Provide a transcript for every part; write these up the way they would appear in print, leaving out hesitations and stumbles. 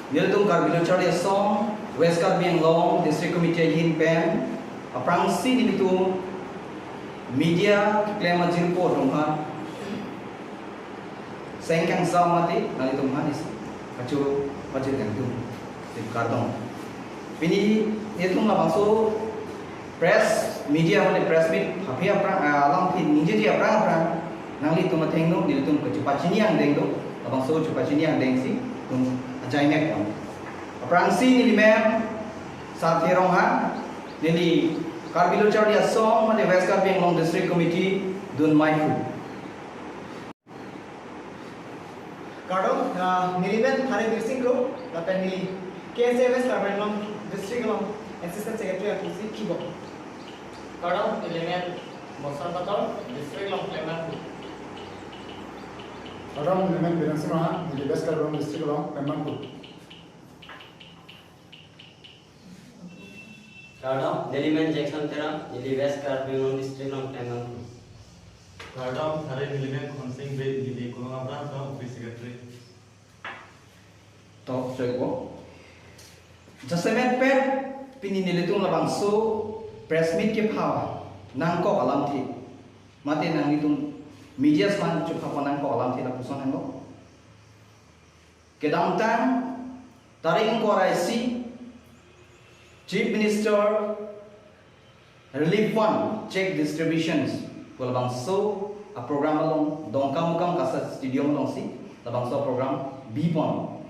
Niltum Karbilo Charlie Song, West Karbiang Long, District Committee Yin Pen, Aprangsi Nilitum, Media Klema Jirpo Rumha, Sengkang Zamati, Nalitum Hanis, Pacu, Pacu Tentum, Kardong. Pini, Nitum Labaso, Press, Media, Press Meet, Happy Aprang, Alam Pin, Ninja Aprang, Nalitum Atengno, Nilitum Kachupachini and Dengdo, Labaso Chupachini and Dengsi, Jaimek pun. Aprangsi nili mem saat herongha nili Karbilo Charlie Song made West Karbiang Long District Committee dun maifu. Kardong nili men Hari Dirsing ko lapen nili KSA West Karbiang Long District Long Assistant Secretary Atusi Kibo. Kardong nili men Bosar Bator District Long Kleman. Kadang dengan bilang semua di West Karbiang District Long Pemangku. Kadang Deliman Jackson Tera di West Karbiang Long District Long Pemangku. Kadang hari Deliman Konsing Bay di Kolong Abram Tom Office Secretary. Top ceko. Jasemet per pini nilitung labangso press meet ke pawa nangko alam thi. Mate nang litung media sman cukup panang ko alam tidak pusan hendo. Kedangtan taring ko raisi Chief Minister Relief Fund check distributions ko labangso a program along dongkam kasa stadium along si labangso program B-Pon.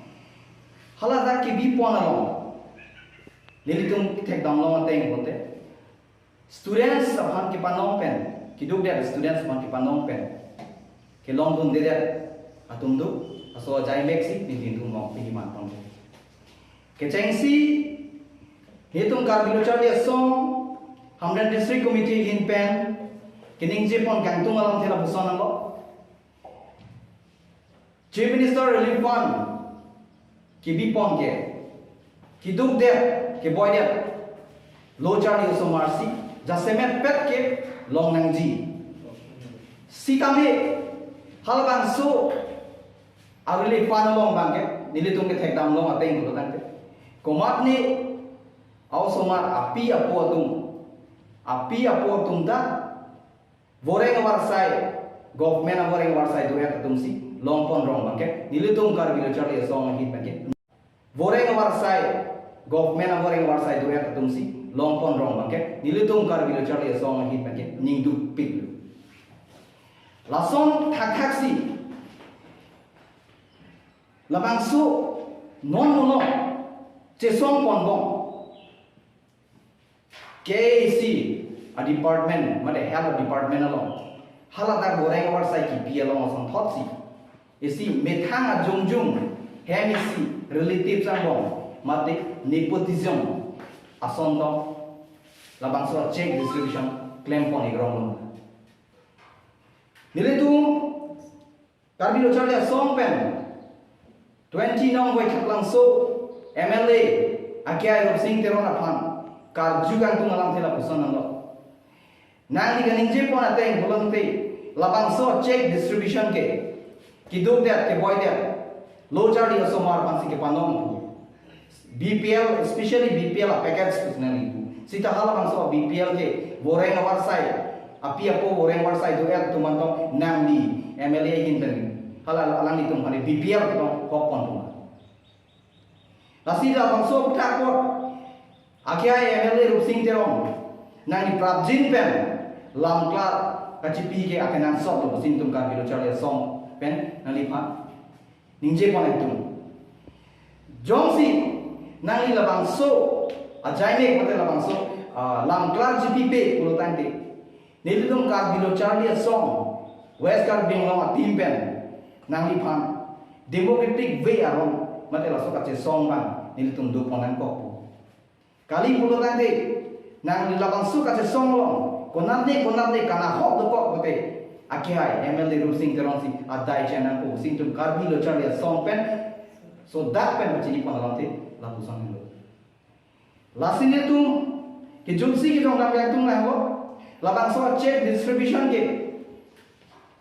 Halada ki B-Pon along nilitung tek download ateng bote students sabhan ki panong pen kiduk dia students man ki panong pen ke long dun dia atum du aso jai meksi ni din dun mong pi man pang ke chengsi hitung Karbilo Charlie Song Hamdan District Committee in pen kining jepon kangtung alam thela busan lo Chief Minister Relief Fund ki bi pon ke kiduk dia ke boy dia lo Charlie so marsi jasemet pet ke long nangji sikame halbang so agli panlong bangke nilitung ke thek dam long ateng ko tangke komat ni aw somar api apo tung da voreng warsai government voreng warsai do ya tumsi long pon rong bangke nilitung Karbilo Charlie Song hit bangke voreng warsai government voreng warsai do ya tumsi long pon rong bangke nilitung Karbilo Charlie Song hit bangke ningdu pik Lason thak-thaksi labangsu non cesong ponbong KAC a department made health department along halata goreng warsai ki pi along son thotsi isi methang a jungjung hemisi relative sambong mate nepotism asondo labangsu check distribution claim pon igrong nilitung Karbilo Charlie Song pen 20 nong boy thaklang so MLA akia Singh teron aphan kal jugang tung alam thela pusan ando nang di ganing je pon ateng bolong te labang so check distribution ke kiduk dia ke boy dia low Charlie so mar pansi ke panong BPL especially BPL package personally sita halabang so BPL ke boreng warsai api apo orang warsai do el tumanto nang di MLA hinten halal alang itu mane BPL to kopon tu lasida bangso takot akhia MLA Rupsing terong nang di prabjin pen lamkla kacipi ke akenan sok to sintum Karbilo Charlie Song pen nang lipa ningje pon itu jongsi nang ila bangso ajaine kote la bangso lamkla GPP ulo tante nilitung Karbilo Charlie Song West Karbiang Long timpen nang lipan democratic way arong mate la soka che song ban nilitung do ponan ko kali pulo tante nang nilabang suka che song long konatne kana hok do ko kote akihai MLA Rupsing terong si adai channel ko sintum Karbilo Charlie Song pen so that pen macini pon alante la pusang lo lasin itu ke jumsi ki dong yang tung lah ko labang so check distribution ke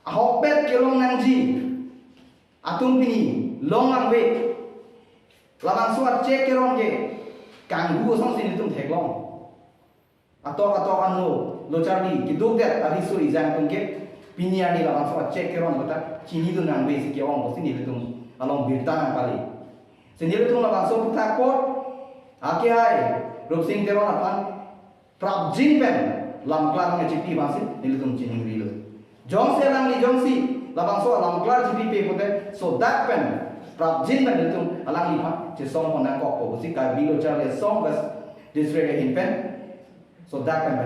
ahopet ke long nangji atung pini long angwe labang suat cek kerong ke kanggu song sini tum teklong atok anu lo charli kiduk det ari su izan tum ke pinia ni labang suat cek kerong bata cini tu nang besi ke ong sini tum along birtang kali sini tum labang suat takot ake hai rup sing terong apan prap jin pen lam klar nge cipi basin ni tum cini rilu jong se lang ni jong si labang suat lam klar cipi pe pote so dak pen prap jin pen tum alang lipa je song honang kok ko si ka bilo charli song gas district hin pen so dak pen